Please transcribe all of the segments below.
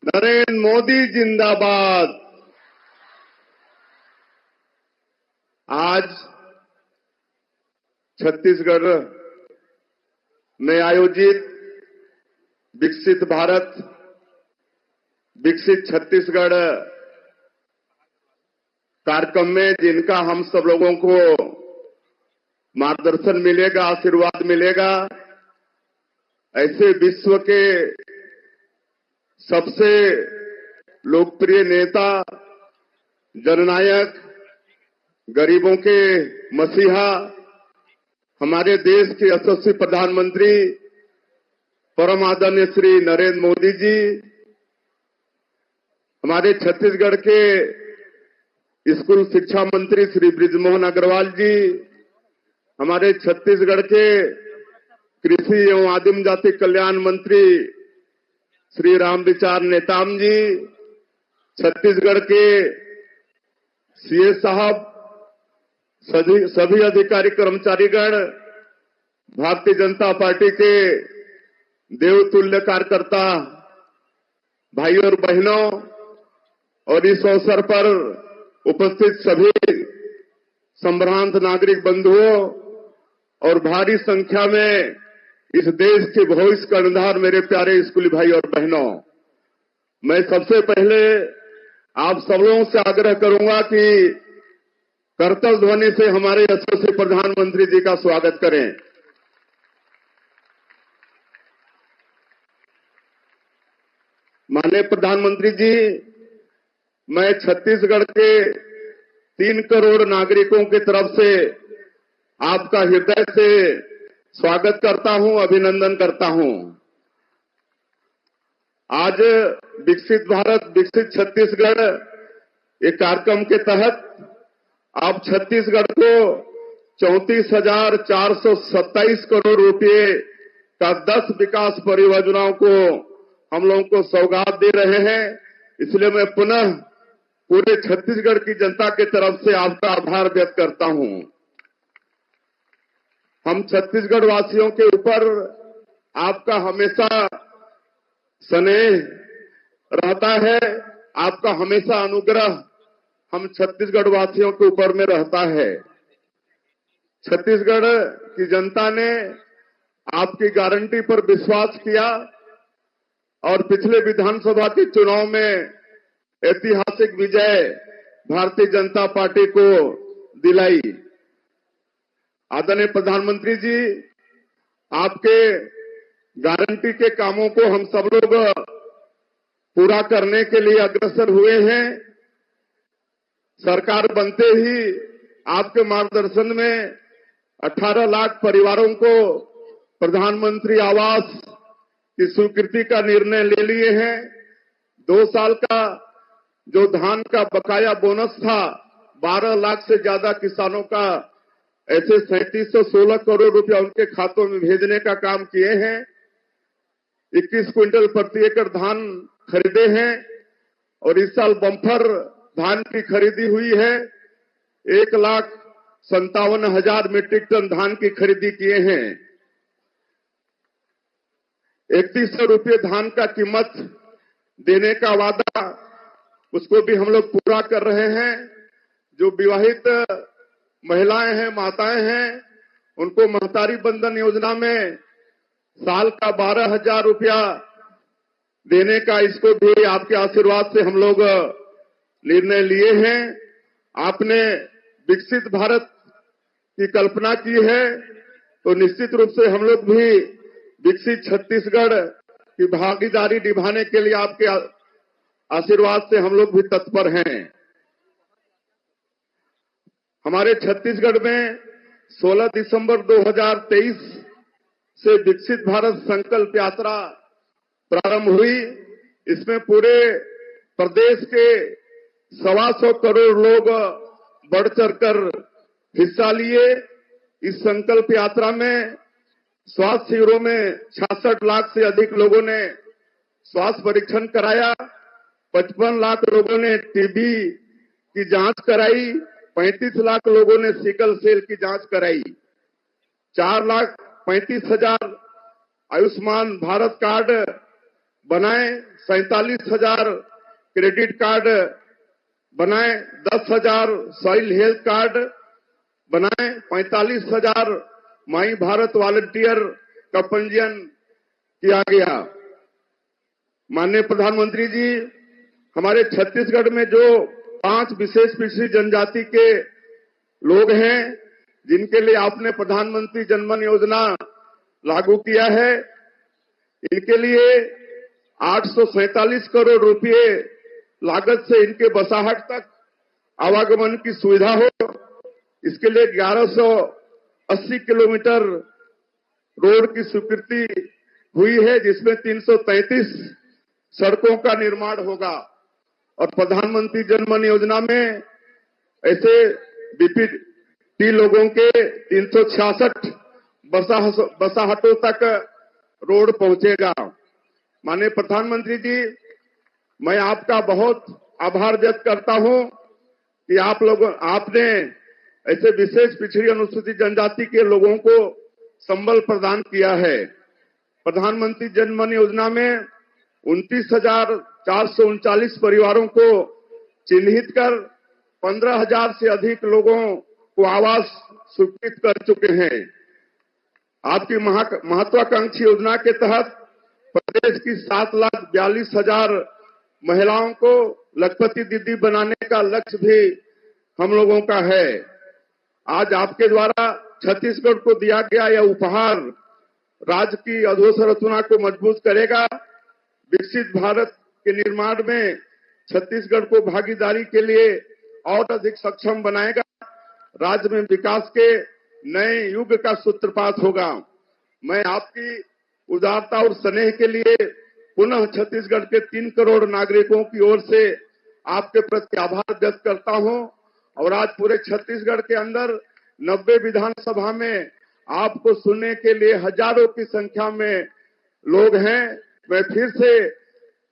नरेंद्र मोदी जिंदाबाद। आज छत्तीसगढ़ में आयोजित विकसित भारत, विकसित छत्तीसगढ़ कार्यक्रम में जिनका हम सब लोगों को मार्गदर्शन मिलेगा, आशीर्वाद मिलेगा, ऐसे विश्व के सबसे लोकप्रिय नेता, जननायक, गरीबों के मसीहा, हमारे देश के यशस्वी प्रधानमंत्री परम आदरणीय श्री नरेंद्र मोदी जी, हमारे छत्तीसगढ़ के स्कूल शिक्षा मंत्री श्री बृजमोहन अग्रवाल जी, हमारे छत्तीसगढ़ के कृषि एवं आदिम जाति कल्याण मंत्री श्री रामविचार नेताम जी, छत्तीसगढ़ के सीए साहब, सभी अधिकारी कर्मचारीगण, भारतीय जनता पार्टी के देवतुल्य कार्यकर्ता भाइयों और बहनों, और इस अवसर पर उपस्थित सभी संभ्रांत नागरिक बंधुओं और भारी संख्या में इस देश के भविष्य कर्णधार मेरे प्यारे स्कूली भाई और बहनों, मैं सबसे पहले आप सब लोगों से आग्रह करूंगा कि करतल ध्वनि से हमारे यशस्वी प्रधानमंत्री जी का स्वागत करें। माननीय प्रधानमंत्री जी, मैं छत्तीसगढ़ के 3 करोड़ नागरिकों की तरफ से आपका हृदय से स्वागत करता हूं, अभिनंदन करता हूं। आज विकसित भारत, विकसित छत्तीसगढ़ एक कार्यक्रम के तहत आप छत्तीसगढ़ को 34,427 करोड़ रुपए का 10 विकास परियोजनाओं को हम लोगों को सौगात दे रहे हैं। इसलिए मैं पुनः पूरे छत्तीसगढ़ की जनता की तरफ से आपका आभार व्यक्त करता हूं। हम छत्तीसगढ़ वासियों के ऊपर आपका हमेशा स्नेह रहता है, आपका हमेशा अनुग्रह हम छत्तीसगढ़ वासियों के ऊपर में रहता है। छत्तीसगढ़ की जनता ने आपकी गारंटी पर विश्वास किया और पिछले विधानसभा के चुनाव में ऐतिहासिक विजय भारतीय जनता पार्टी को दिलाई। आदरणीय प्रधानमंत्री जी, आपके गारंटी के कामों को हम सब लोग पूरा करने के लिए अग्रसर हुए हैं। सरकार बनते ही आपके मार्गदर्शन में 18 लाख परिवारों को प्रधानमंत्री आवास की स्वीकृति का निर्णय ले लिए हैं। 2 साल का जो धान का बकाया बोनस था, 12 लाख से ज्यादा किसानों का ऐसे 3716 करोड़ रुपया उनके खातों में भेजने का काम किए हैं। 21 क्विंटल प्रति एकड़ धान खरीदे हैं और इस साल बम्पर धान की खरीदी हुई है। 1,57,000 मीट्रिक टन धान की खरीदी किए हैं। 3100 रुपये धान का कीमत देने का वादा, उसको भी हम लोग पूरा कर रहे हैं। जो विवाहित महिलाएं हैं, माताएं हैं, उनको महतारी बंधन योजना में साल का 12,000 रुपया देने का, इसको भी आपके आशीर्वाद से हम लोग निर्णय लिए हैं। आपने विकसित भारत की कल्पना की है, तो निश्चित रूप से हम लोग भी विकसित छत्तीसगढ़ की भागीदारी निभाने के लिए आपके आशीर्वाद से हम लोग भी तत्पर हैं। हमारे छत्तीसगढ़ में 16 दिसंबर 2023 से विकसित भारत संकल्प यात्रा प्रारंभ हुई। इसमें पूरे प्रदेश के 125 करोड़ लोग बढ़ चढ़कर हिस्सा लिए। इस संकल्प यात्रा में स्वास्थ्य शिविरों में 66 लाख से अधिक लोगों ने स्वास्थ्य परीक्षण कराया। 55 लाख लोगों ने टीबी की जांच कराई। 35 लाख लोगों ने सिकल सेल की जांच कराई। 4,35,000 आयुष्मान भारत कार्ड बनाए, 47,000 क्रेडिट कार्ड बनाए, 10,000 सॉइल हेल्थ कार्ड बनाए, 45,000 माई भारत वॉलंटियर का पंजीयन किया गया। माननीय प्रधानमंत्री जी, हमारे छत्तीसगढ़ में जो 5 विशेष पिछड़ी जनजाति के लोग हैं, जिनके लिए आपने प्रधानमंत्री जनधन योजना लागू किया है, इनके लिए 847 करोड़ रुपए लागत से इनके बसाहट तक आवागमन की सुविधा हो। इसके लिए 1180 किलोमीटर रोड की स्वीकृति हुई है, जिसमें 333 सड़कों का निर्माण होगा। और प्रधानमंत्री जनधन योजना में ऐसे बीपीटी लोगों के 366 बसाहटों तक रोड पहुंचेगा। माननीय प्रधानमंत्री जी, मैं आपका बहुत आभार व्यक्त करता हूं कि आपने ऐसे विशेष पिछड़ी अनुसूचित जनजाति के लोगों को संबल प्रदान किया है। प्रधानमंत्री जनधन योजना में 29,439 परिवारों को चिन्हित कर 15,000 से अधिक लोगों को आवास स्वीकृत कर चुके हैं। आपकी महत्वाकांक्षी योजना के तहत प्रदेश की 7,42,000 महिलाओं को लखपति दीदी बनाने का लक्ष्य भी हम लोगों का है। आज आपके द्वारा छत्तीसगढ़ को दिया गया यह उपहार राज्य की अधोसंरचना को मजबूत करेगा, विकसित भारत के निर्माण में छत्तीसगढ़ को भागीदारी के लिए और अधिक सक्षम बनाएगा, राज्य में विकास के नए युग का सूत्रपात होगा। मैं आपकी उदारता और स्नेह के लिए पुनः छत्तीसगढ़ के 3 करोड़ नागरिकों की ओर से आपके प्रति आभार व्यक्त करता हूं। और आज पूरे छत्तीसगढ़ के अंदर 90 विधानसभा में आपको सुनने के लिए हजारों की संख्या में लोग हैं। मैं फिर से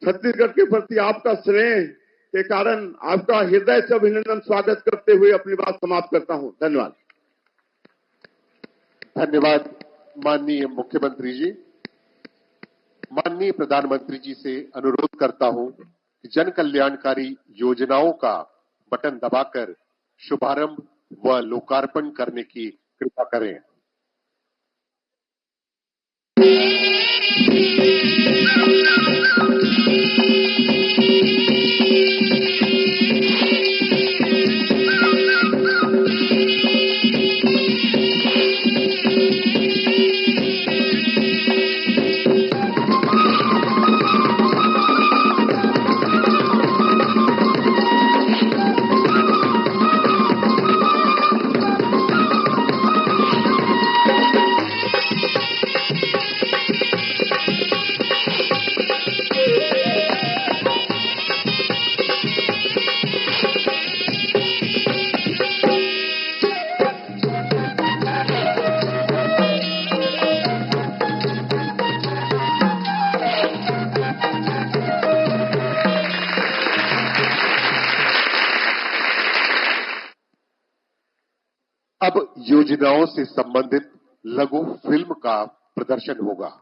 छत्तीसगढ़ के प्रति आपका स्नेह के कारण आपका हृदय से अभिनंदन स्वागत करते हुए अपनी बात समाप्त करता हूं। धन्यवाद। धन्यवाद माननीय मुख्यमंत्री जी। माननीय प्रधानमंत्री जी से अनुरोध करता हूं कि जन कल्याणकारी योजनाओं का बटन दबाकर शुभारंभ व लोकार्पण करने की कृपा करें। अब योजनाओं से संबंधित लघु फिल्म का प्रदर्शन होगा।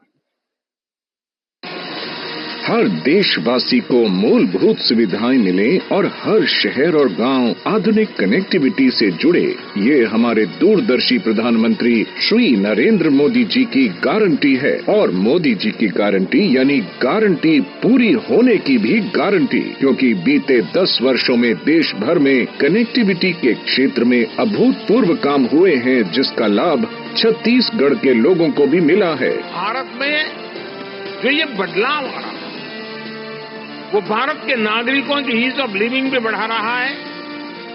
हर देशवासी को मूलभूत सुविधाएं मिले और हर शहर और गांव आधुनिक कनेक्टिविटी से जुड़े, ये हमारे दूरदर्शी प्रधानमंत्री श्री नरेंद्र मोदी जी की गारंटी है। और मोदी जी की गारंटी यानी गारंटी पूरी होने की भी गारंटी, क्योंकि बीते 10 वर्षों में देश भर में कनेक्टिविटी के क्षेत्र में अभूतपूर्व काम हुए हैं, जिसका लाभ छत्तीसगढ़ के लोगों को भी मिला है। भारत में जो ये बदलाव आ रहा है, वो भारत के नागरिकों की ईज ऑफ लिविंग पे बढ़ा रहा है,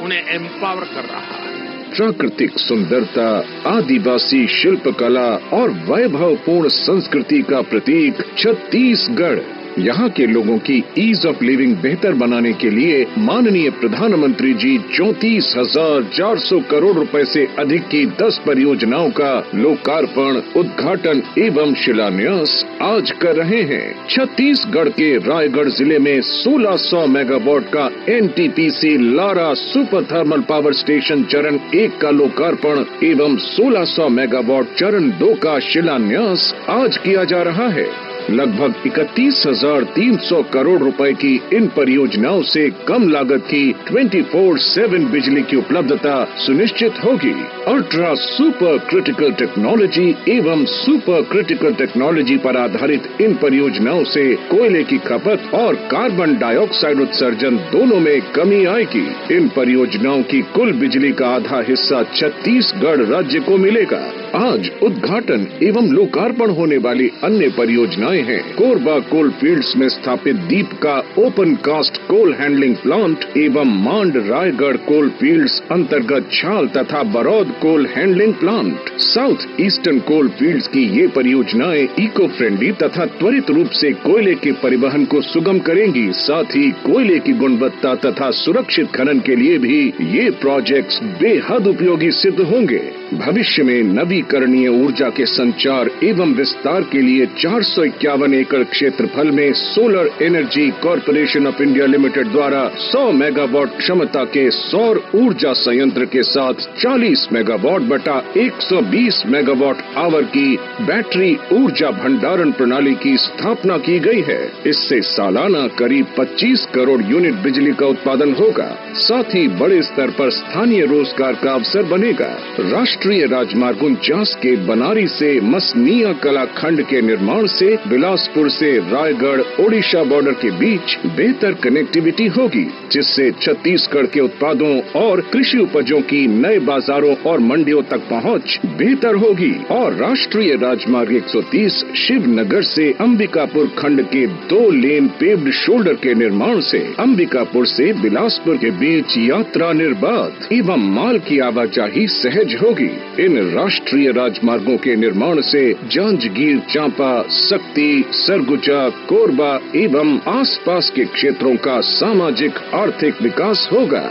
उन्हें एम्पावर कर रहा है। प्राकृतिक सुंदरता, आदिवासी शिल्पकला और वैभवपूर्ण संस्कृति का प्रतीक छत्तीसगढ़। यहाँ के लोगों की ईज ऑफ लिविंग बेहतर बनाने के लिए माननीय प्रधानमंत्री जी 34,400 करोड़ रुपए से अधिक की 10 परियोजनाओं का लोकार्पण, उद्घाटन एवं शिलान्यास आज कर रहे हैं। छत्तीसगढ़ के रायगढ़ जिले में 1600 मेगावाट का NTPC Lara super thermal power station चरण 1 का लोकार्पण एवं 1600 मेगावाट चरण 2 का शिलान्यास आज किया जा रहा है। लगभग 31,300 करोड़ रुपए की इन परियोजनाओं से कम लागत की 24/7 बिजली की उपलब्धता सुनिश्चित होगी। अल्ट्रा सुपर क्रिटिकल टेक्नोलॉजी एवं सुपर क्रिटिकल टेक्नोलॉजी पर आधारित इन परियोजनाओं से कोयले की खपत और कार्बन डाइऑक्साइड उत्सर्जन दोनों में कमी आएगी। इन परियोजनाओं की कुल बिजली का आधा हिस्सा छत्तीसगढ़ राज्य को मिलेगा। आज उद्घाटन एवं लोकार्पण होने वाली अन्य परियोजनाएं हैं कोरबा कोल फील्ड्स में स्थापित Dipka open cast coal handling plant एवं मांड रायगढ़ कोल फील्ड्स अंतर्गत छाल तथा Baroud coal handling plant. South eastern coal fields की ये परियोजनाएं इको फ्रेंडली तथा त्वरित रूप से कोयले के परिवहन को सुगम करेंगी। साथ ही कोयले की गुणवत्ता तथा सुरक्षित खनन के लिए भी ये प्रोजेक्ट्स बेहद उपयोगी सिद्ध होंगे। भविष्य में नवीकरणीय ऊर्जा के संचार एवं विस्तार के लिए 451 एकड़ क्षेत्रफल में solar energy corporation of India limited द्वारा 100 मेगावाट क्षमता के सौर ऊर्जा संयंत्र के साथ 40 मेगावाट बटा 120 मेगावाट आवर की बैटरी ऊर्जा भंडारण प्रणाली की स्थापना की गई है। इससे सालाना करीब 25 करोड़ यूनिट बिजली का उत्पादन होगा। साथ ही बड़े स्तर पर स्थानीय रोजगार का अवसर बनेगा। राष्ट्रीय राजमार्ग 49 के बनारी से मसनिया कला खंड के निर्माण से बिलासपुर से रायगढ़ ओडिशा बॉर्डर के बीच बेहतर कनेक्टिविटी होगी, जिससे छत्तीसगढ़ के उत्पादों और कृषि उपजों की नए बाजारों और मंडियों तक पहुंच बेहतर होगी। और राष्ट्रीय राजमार्ग 130 शिवनगर से अंबिकापुर खंड के 2 लेन पेव्ड शोल्डर के निर्माण से अंबिकापुर से बिलासपुर के बीच यात्रा निर्बाध एवं माल की आवाजाही सहज होगी। इन राष्ट्रीय राजमार्गों के निर्माण से जांजगीर चांपा, शक्ति, सरगुजा, कोरबा एवं आसपास के क्षेत्रों का सामाजिक आर्थिक विकास होगा।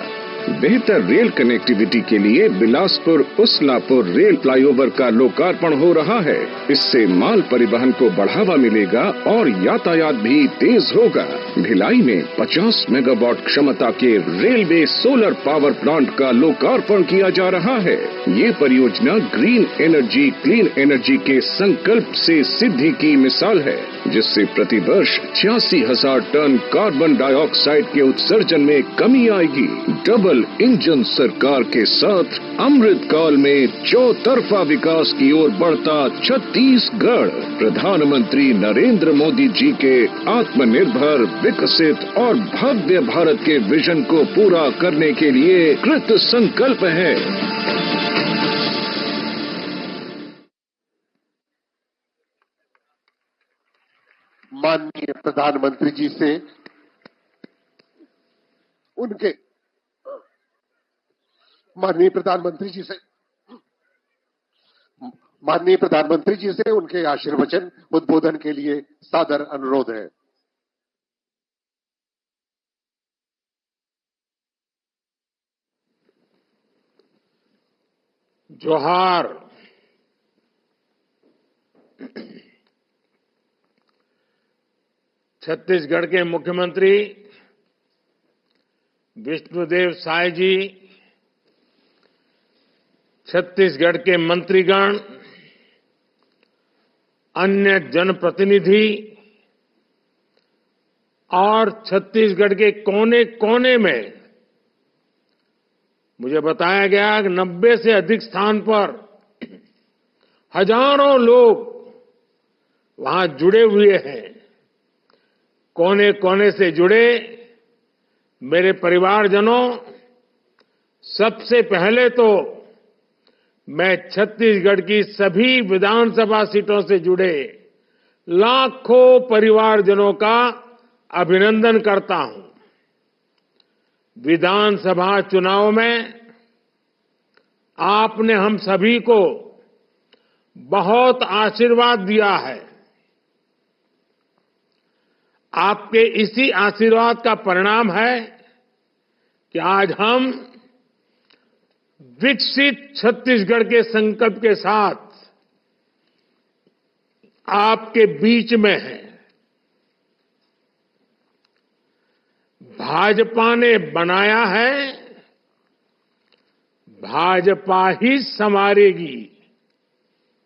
बेहतर रेल कनेक्टिविटी के लिए बिलासपुर उसलापुर रेल फ्लाईओवर का लोकार्पण हो रहा है। इससे माल परिवहन को बढ़ावा मिलेगा और यातायात भी तेज होगा। भिलाई में 50 मेगावाट क्षमता के रेलवे सोलर पावर प्लांट का लोकार्पण किया जा रहा है। ये परियोजना ग्रीन एनर्जी क्लीन एनर्जी के संकल्प से सिद्धि की मिसाल है, जिससे प्रतिवर्ष 86,000 टन कार्बन डाइऑक्साइड के उत्सर्जन में कमी आएगी। डबल इंजन सरकार के साथ अमृत काल में चौतरफा विकास की ओर बढ़ता छत्तीसगढ़ प्रधानमंत्री नरेंद्र मोदी जी के आत्मनिर्भर, विकसित और भव्य भारत के विजन को पूरा करने के लिए कृत संकल्प है। माननीय प्रधानमंत्री जी से उनके माननीय प्रधानमंत्री जी से उनके आशीर्वचन उद्बोधन के लिए सादर अनुरोध है। जोहार। छत्तीसगढ़ के मुख्यमंत्री विष्णुदेव साय जी, छत्तीसगढ़ के मंत्रीगण, अन्य जनप्रतिनिधि और छत्तीसगढ़ के कोने कोने में मुझे बताया गया कि 90 से अधिक स्थान पर हजारों लोग वहां जुड़े हुए हैं। कोने कोने से जुड़े मेरे परिवारजनों, सबसे पहले तो मैं छत्तीसगढ़ की सभी विधानसभा सीटों से जुड़े लाखों परिवारजनों का अभिनंदन करता हूं। विधानसभा चुनाव में आपने हम सभी को बहुत आशीर्वाद दिया है। आपके इसी आशीर्वाद का परिणाम है कि आज हम विकसित छत्तीसगढ़ के संकल्प के साथ आपके बीच में हैं। भाजपा ने बनाया है, भाजपा ही संवारेगी,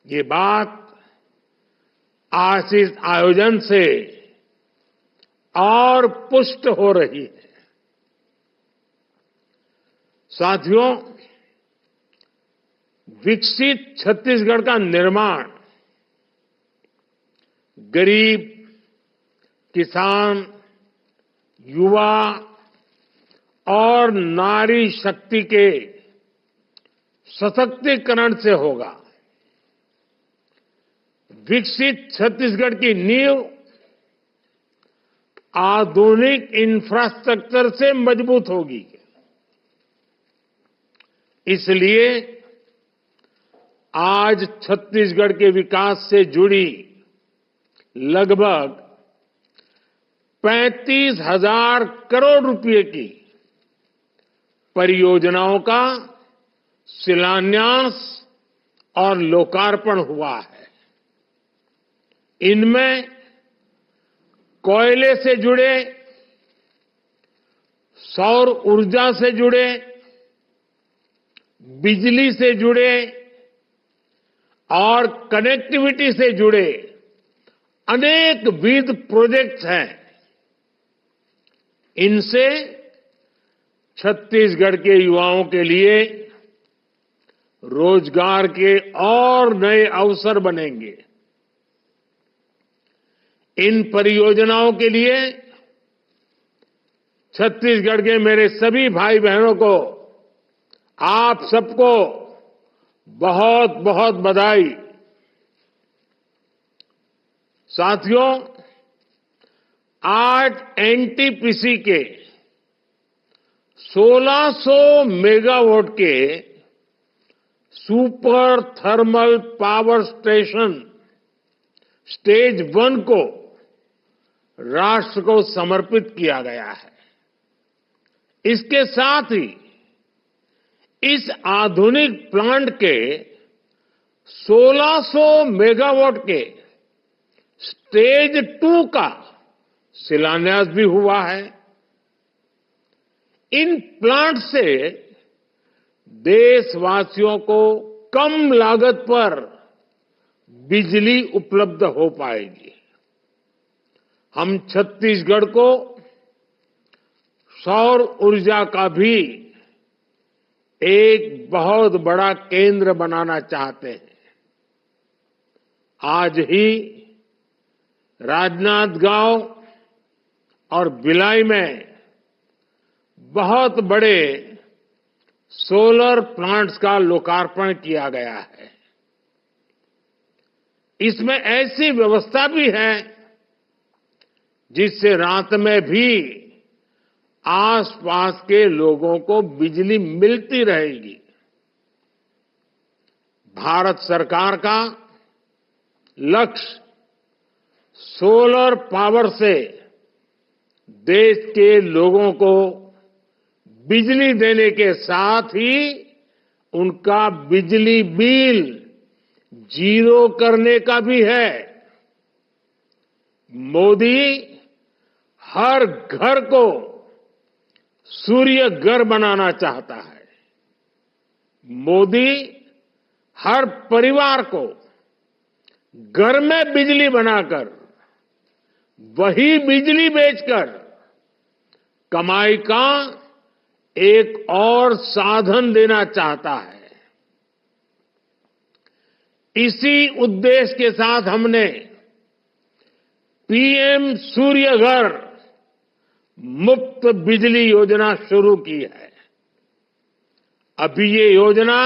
ये बात आज इस आयोजन से और पुष्ट हो रही है। साथियों, विकसित छत्तीसगढ़ का निर्माण गरीब, किसान, युवा और नारी शक्ति के सशक्तिकरण से होगा। विकसित छत्तीसगढ़ की नींव आधुनिक इंफ्रास्ट्रक्चर से मजबूत होगी। इसलिए आज छत्तीसगढ़ के विकास से जुड़ी लगभग 35,000 करोड़ रुपए की परियोजनाओं का शिलान्यास और लोकार्पण हुआ है। इनमें कोयले से जुड़े, सौर ऊर्जा से जुड़े, बिजली से जुड़े और कनेक्टिविटी से जुड़े अनेक विविध प्रोजेक्ट्स हैं। इनसे छत्तीसगढ़ के युवाओं के लिए रोजगार के और नए अवसर बनेंगे। इन परियोजनाओं के लिए छत्तीसगढ़ के मेरे सभी भाई बहनों को, आप सबको बहुत बहुत बधाई। साथियों, आज एनटीपीसी के 1600 मेगावाट के super thermal power station stage 1 को राष्ट्र को समर्पित किया गया है। इसके साथ ही इस आधुनिक प्लांट के 1600 मेगावाट के स्टेज 2 का शिलान्यास भी हुआ है। इन प्लांट से देशवासियों को कम लागत पर बिजली उपलब्ध हो पाएगी। हम छत्तीसगढ़ को सौर ऊर्जा का भी एक बहुत बड़ा केंद्र बनाना चाहते हैं। आज ही राजनांदगांव और भिलाई में बहुत बड़े सोलर प्लांट्स का लोकार्पण किया गया है। इसमें ऐसी व्यवस्था भी है जिससे रात में भी आसपास के लोगों को बिजली मिलती रहेगी। भारत सरकार का लक्ष्य सोलर पावर से देश के लोगों को बिजली देने के साथ ही उनका बिजली बिल जीरो करने का भी है। मोदी हर घर को सूर्य घर बनाना चाहता है। मोदी हर परिवार को घर में बिजली बनाकर वही बिजली बेचकर कमाई का एक और साधन देना चाहता है। इसी उद्देश्य के साथ हमने पीएम सूर्य घर मुफ्त बिजली योजना शुरू की है। अभी ये योजना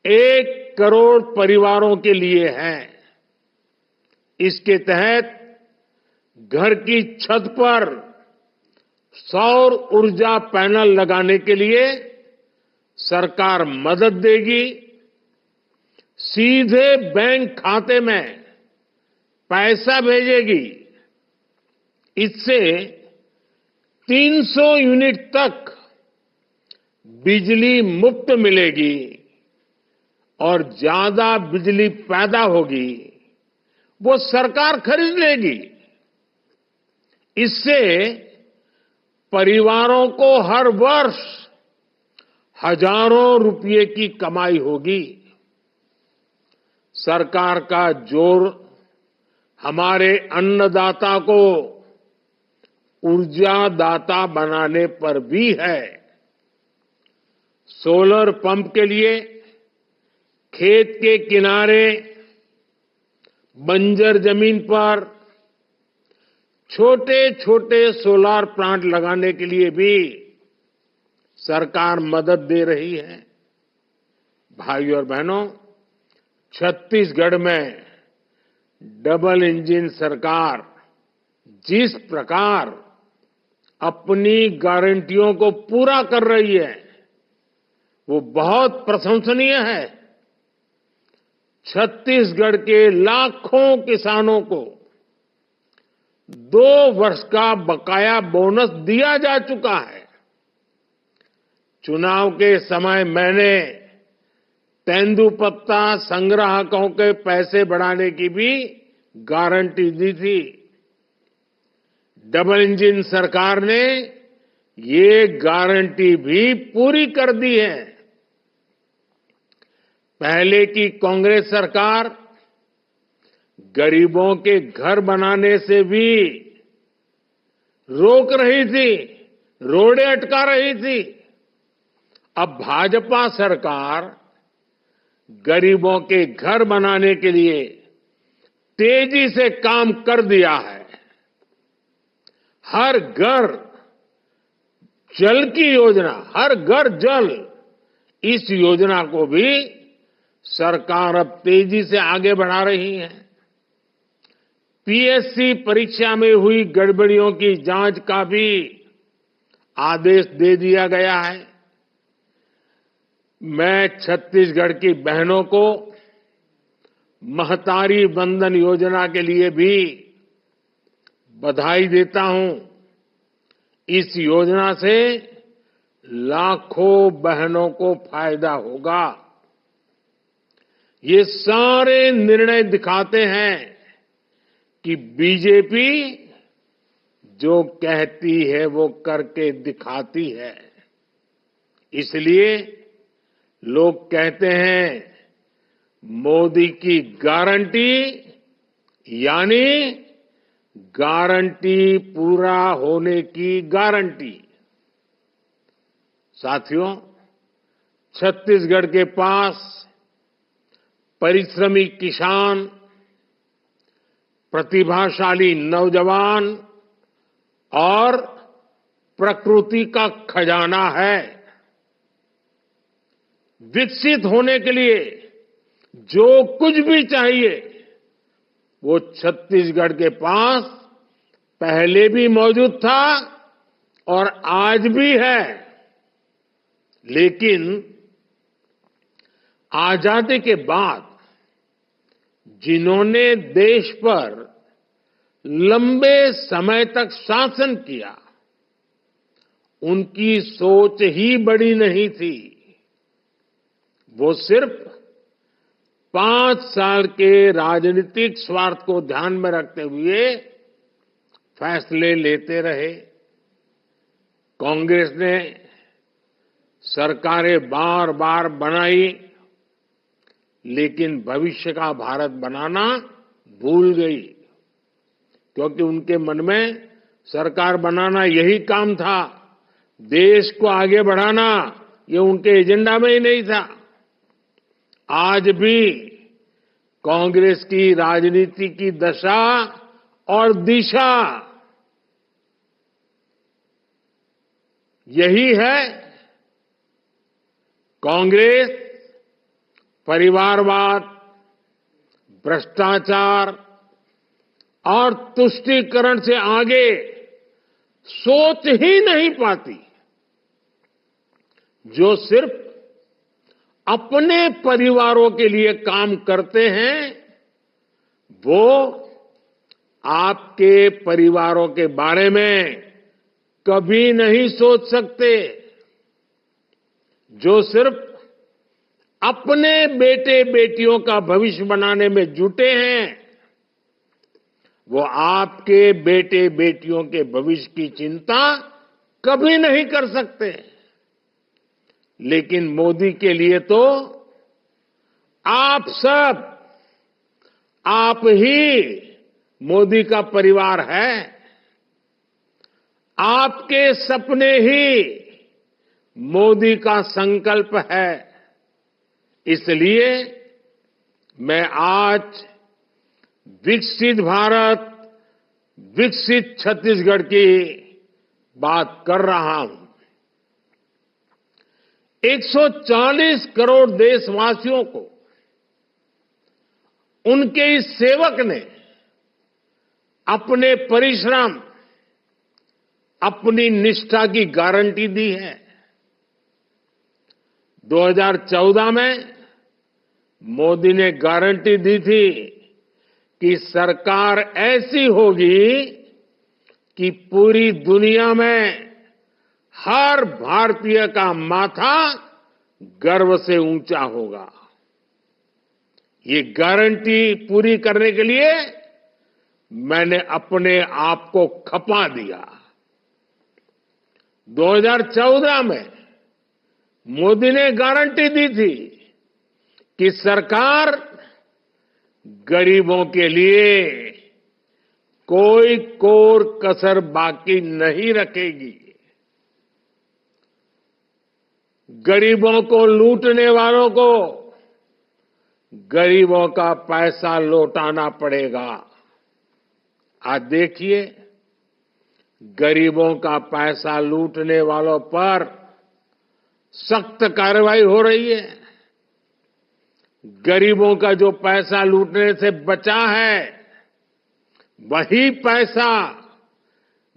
1 करोड़ परिवारों के लिए है। इसके तहत घर की छत पर सौर ऊर्जा पैनल लगाने के लिए सरकार मदद देगी। सीधे बैंक खाते में पैसा भेजेगी। इससे 300 यूनिट तक बिजली मुफ्त मिलेगी और ज्यादा बिजली पैदा होगी वो सरकार खरीद लेगी। इससे परिवारों को हर वर्ष हजारों रुपये की कमाई होगी। सरकार का जोर हमारे अन्नदाता को ऊर्जादाता बनाने पर भी है। सोलर पंप के लिए खेत के किनारे, बंजर जमीन पर छोटे छोटे सोलार प्लांट लगाने के लिए भी सरकार मदद दे रही है। भाइयों और बहनों, छत्तीसगढ़ में डबल इंजन सरकार जिस प्रकार अपनी गारंटियों को पूरा कर रही है, वो बहुत प्रशंसनीय है। छत्तीसगढ़ के लाखों किसानों को 2 वर्ष का बकाया बोनस दिया जा चुका है। चुनाव के समय मैंने तेंदूपत्ता संग्राहकों के पैसे बढ़ाने की भी गारंटी दी थी। डबल इंजन सरकार ने ये गारंटी भी पूरी कर दी है। पहले की कांग्रेस सरकार गरीबों के घर बनाने से भी रोक रही थी, रोड़े अटका रही थी। अब भाजपा सरकार गरीबों के घर बनाने के लिए तेजी से काम कर दिया है। हर घर जल की योजना, हर घर जल, इस योजना को भी सरकार अब तेजी से आगे बढ़ा रही है। पीएससी परीक्षा में हुई गड़बड़ियों की जांच का भी आदेश दे दिया गया है। मैं छत्तीसगढ़ की बहनों को महतारी वंदन योजना के लिए भी बधाई देता हूं। इस योजना से लाखों बहनों को फायदा होगा। ये सारे निर्णय दिखाते हैं कि बीजेपी जो कहती है वो करके दिखाती है। इसलिए लोग कहते हैं मोदी की गारंटी यानी गारंटी पूरा होने की गारंटी। साथियों, छत्तीसगढ़ के पास परिश्रमी किसान, प्रतिभाशाली नौजवान और प्रकृति का खजाना है। विकसित होने के लिए जो कुछ भी चाहिए वो छत्तीसगढ़ के पास पहले भी मौजूद था और आज भी है। लेकिन आजादी के बाद जिन्होंने देश पर लंबे समय तक शासन किया, उनकी सोच ही बड़ी नहीं थी। वो सिर्फ 5 साल के राजनीतिक स्वार्थ को ध्यान में रखते हुए फैसले लेते रहे। कांग्रेस ने सरकारें बार बार बनाई, लेकिन भविष्य का भारत बनाना भूल गई, क्योंकि उनके मन में सरकार बनाना यही काम था। देश को आगे बढ़ाना ये उनके एजेंडा में ही नहीं था। आज भी कांग्रेस की राजनीति की दशा और दिशा यही है। कांग्रेस परिवारवाद, भ्रष्टाचार और तुष्टीकरण से आगे सोच ही नहीं पाती। जो सिर्फ अपने परिवारों के लिए काम करते हैं, वो आपके परिवारों के बारे में कभी नहीं सोच सकते। जो सिर्फ अपने बेटे बेटियों का भविष्य बनाने में जुटे हैं, वो आपके बेटे बेटियों के भविष्य की चिंता कभी नहीं कर सकते। लेकिन मोदी के लिए तो आप सब, आप ही मोदी का परिवार है। आपके सपने ही मोदी का संकल्प है। इसलिए मैं आज विकसित भारत, विकसित छत्तीसगढ़ की बात कर रहा हूं। 140 करोड़ देशवासियों को उनके इस सेवक ने अपने परिश्रम, अपनी निष्ठा की गारंटी दी है। 2014 में मोदी ने गारंटी दी थी कि सरकार ऐसी होगी कि पूरी दुनिया में हर भारतीय का माथा गर्व से ऊंचा होगा। ये गारंटी पूरी करने के लिए मैंने अपने आप को खपा दिया। 2014 में मोदी ने गारंटी दी थी कि सरकार गरीबों के लिए कोई कोर कसर बाकी नहीं रखेगी। गरीबों को लूटने वालों को गरीबों का पैसा लौटाना पड़ेगा। आज देखिए, गरीबों का पैसा लूटने वालों पर सख्त कार्रवाई हो रही है। गरीबों का जो पैसा लूटने से बचा है, वही पैसा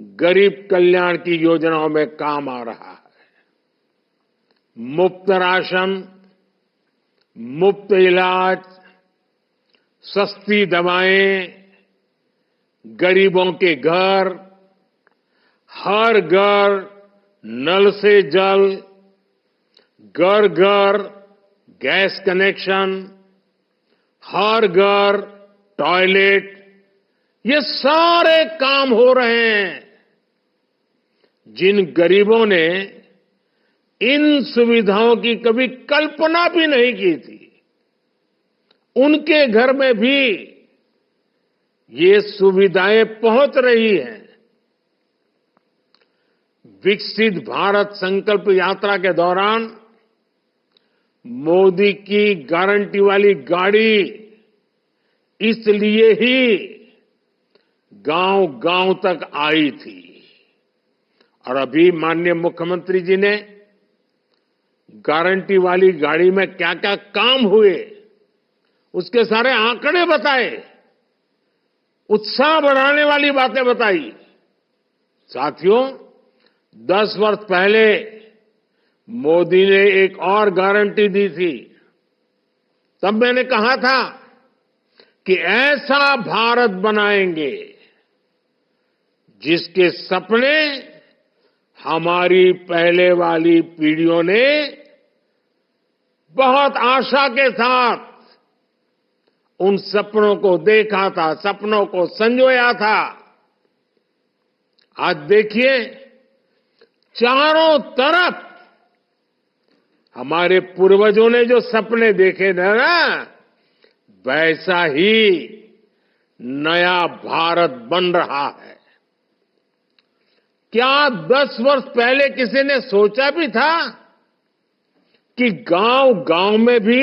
गरीब कल्याण की योजनाओं में काम आ रहा है। मुफ्त राशन, मुफ्त इलाज, सस्ती दवाएं, गरीबों के घर, हर घर नल से जल, घर घर गैस कनेक्शन, हर घर टॉयलेट, ये सारे काम हो रहे हैं। जिन गरीबों ने इन सुविधाओं की कभी कल्पना भी नहीं की थी, उनके घर में भी ये सुविधाएं पहुंच रही हैं। विकसित भारत संकल्प यात्रा के दौरान मोदी की गारंटी वाली गाड़ी इसलिए ही गांव गांव तक आई थी। और अभी माननीय मुख्यमंत्री जी ने गारंटी वाली गाड़ी में क्या क्या काम हुए, उसके सारे आंकड़े बताए, उत्साह बढ़ाने वाली बातें बताई। साथियों, 10 वर्ष पहले मोदी ने एक और गारंटी दी थी। तब मैंने कहा था कि ऐसा भारत बनाएंगे जिसके सपने हमारी पहले वाली पीढ़ियों ने बहुत आशा के साथ उन सपनों को देखा था, सपनों को संजोया था। आज देखिए, चारों तरफ हमारे पूर्वजों ने जो सपने देखे थे ना, वैसा ही नया भारत बन रहा है। क्या 10 वर्ष पहले किसी ने सोचा भी था कि गांव गांव में भी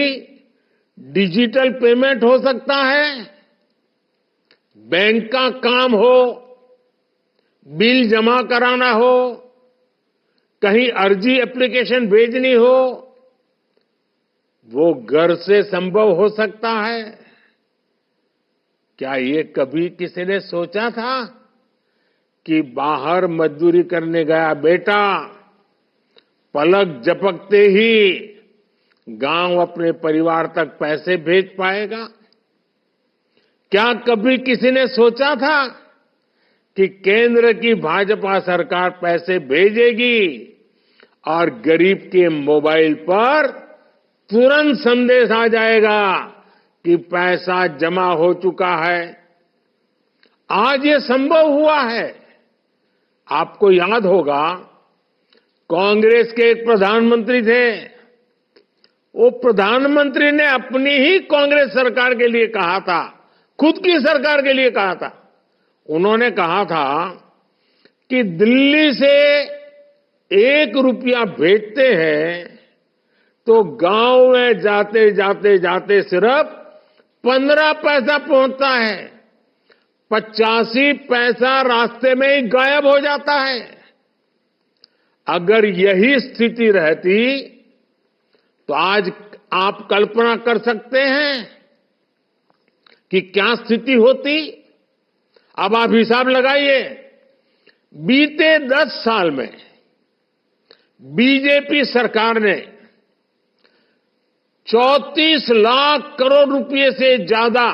डिजिटल पेमेंट हो सकता है, बैंक का काम हो, बिल जमा कराना हो, कहीं अर्जी एप्लीकेशन भेजनी हो, वो घर से संभव हो सकता है? क्या ये कभी किसी ने सोचा था कि बाहर मजदूरी करने गया बेटा पलक झपकते ही गांव अपने परिवार तक पैसे भेज पाएगा? क्या कभी किसी ने सोचा था कि केंद्र की भाजपा सरकार पैसे भेजेगी और गरीब के मोबाइल पर तुरंत संदेश आ जाएगा कि पैसा जमा हो चुका है? आज ये संभव हुआ है। आपको याद होगा, कांग्रेस के एक प्रधानमंत्री थे। वो प्रधानमंत्री ने अपनी ही कांग्रेस सरकार के लिए कहा था, खुद की सरकार के लिए कहा था उन्होंने कहा था कि दिल्ली से 1 रुपया भेजते हैं तो गांव में जाते जाते जाते सिर्फ 15 पैसा पहुंचता है, 85 पैसा रास्ते में ही गायब हो जाता है। अगर यही स्थिति रहती तो आज आप कल्पना कर सकते हैं कि क्या स्थिति होती। अब आप हिसाब लगाइए, बीते 10 साल में बीजेपी सरकार ने 34 लाख करोड़ रुपए से ज्यादा,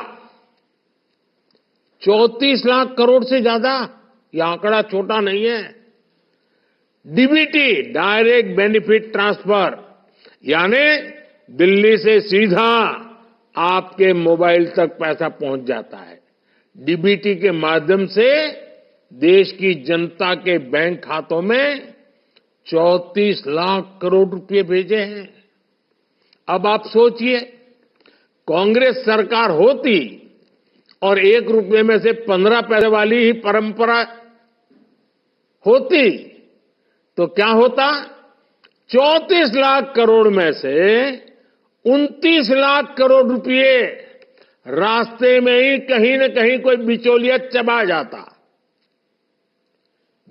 34 लाख करोड़ से ज्यादा, यह आंकड़ा छोटा नहीं है, डीबीटी डायरेक्ट बेनिफिट ट्रांसफर, यानी दिल्ली से सीधा आपके मोबाइल तक पैसा पहुंच जाता है। डीबीटी के माध्यम से देश की जनता के बैंक खातों में 34 लाख करोड़ रुपए भेजे हैं। अब आप सोचिए, कांग्रेस सरकार होती और 1 रुपये में से 15 पैसे वाली ही परंपरा होती तो क्या होता? 34 लाख करोड़ में से 29 लाख करोड़ रुपए रास्ते में ही कहीं न कहीं कोई बिचौलिया चबा जाता।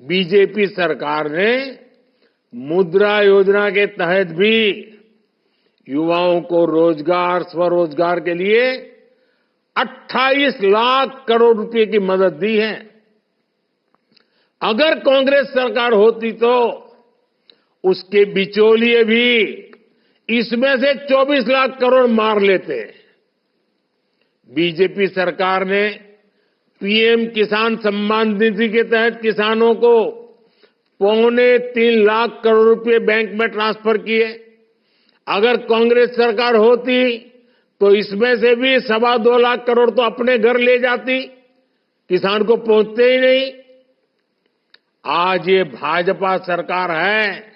बीजेपी सरकार ने मुद्रा योजना के तहत भी युवाओं को रोजगार, स्वरोजगार के लिए 28 लाख करोड़ रुपए की मदद दी है। अगर कांग्रेस सरकार होती तो उसके बिचौलिए भी इसमें से 24 लाख करोड़ मार लेते। बीजेपी सरकार ने पीएम किसान सम्मान निधि के तहत किसानों को 2.25 लाख करोड़ रुपए बैंक में ट्रांसफर किए। अगर कांग्रेस सरकार होती तो इसमें से भी 2.25 लाख करोड़ तो अपने घर ले जाती, किसान को पहुंचते ही नहीं। आज ये भाजपा सरकार है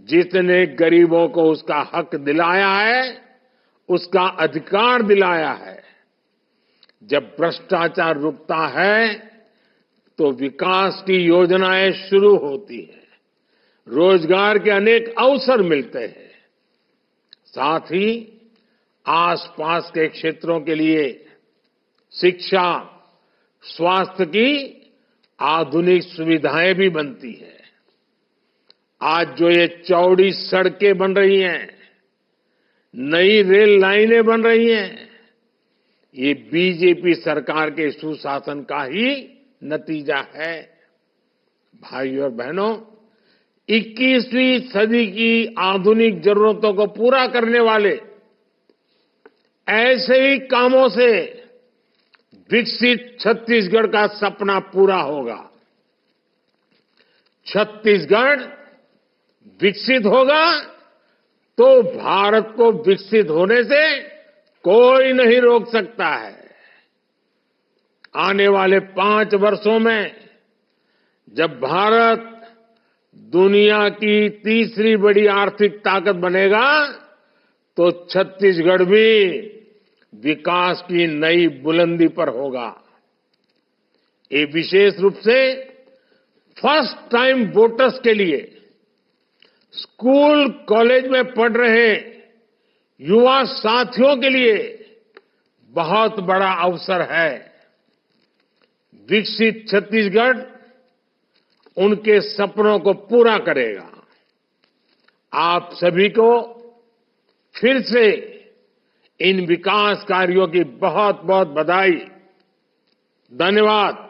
जिसने गरीबों को उसका हक दिलाया है, उसका अधिकार दिलाया है। जब भ्रष्टाचार रुकता है तो विकास की योजनाएं शुरू होती हैं, रोजगार के अनेक अवसर मिलते हैं, साथ ही आसपास के क्षेत्रों के लिए शिक्षा, स्वास्थ्य की आधुनिक सुविधाएं भी बनती हैं। आज जो ये चौड़ी सड़कें बन रही हैं, नई रेल लाइनें बन रही हैं, ये बीजेपी सरकार के सुशासन का ही नतीजा है। भाइयों और बहनों, 21वीं सदी की आधुनिक जरूरतों को पूरा करने वाले ऐसे ही कामों से विकसित छत्तीसगढ़ का सपना पूरा होगा। छत्तीसगढ़ विकसित होगा तो भारत को विकसित होने से कोई नहीं रोक सकता है। आने वाले 5 वर्षों में जब भारत दुनिया की तीसरी बड़ी आर्थिक ताकत बनेगा तो छत्तीसगढ़ भी विकास की नई बुलंदी पर होगा। ये विशेष रूप से फर्स्ट टाइम वोटर्स के लिए, स्कूल कॉलेज में पढ़ रहे युवा साथियों के लिए बहुत बड़ा अवसर है। विकसित छत्तीसगढ़ उनके सपनों को पूरा करेगा। आप सभी को फिर से इन विकास कार्यों की बहुत बहुत बधाई। धन्यवाद।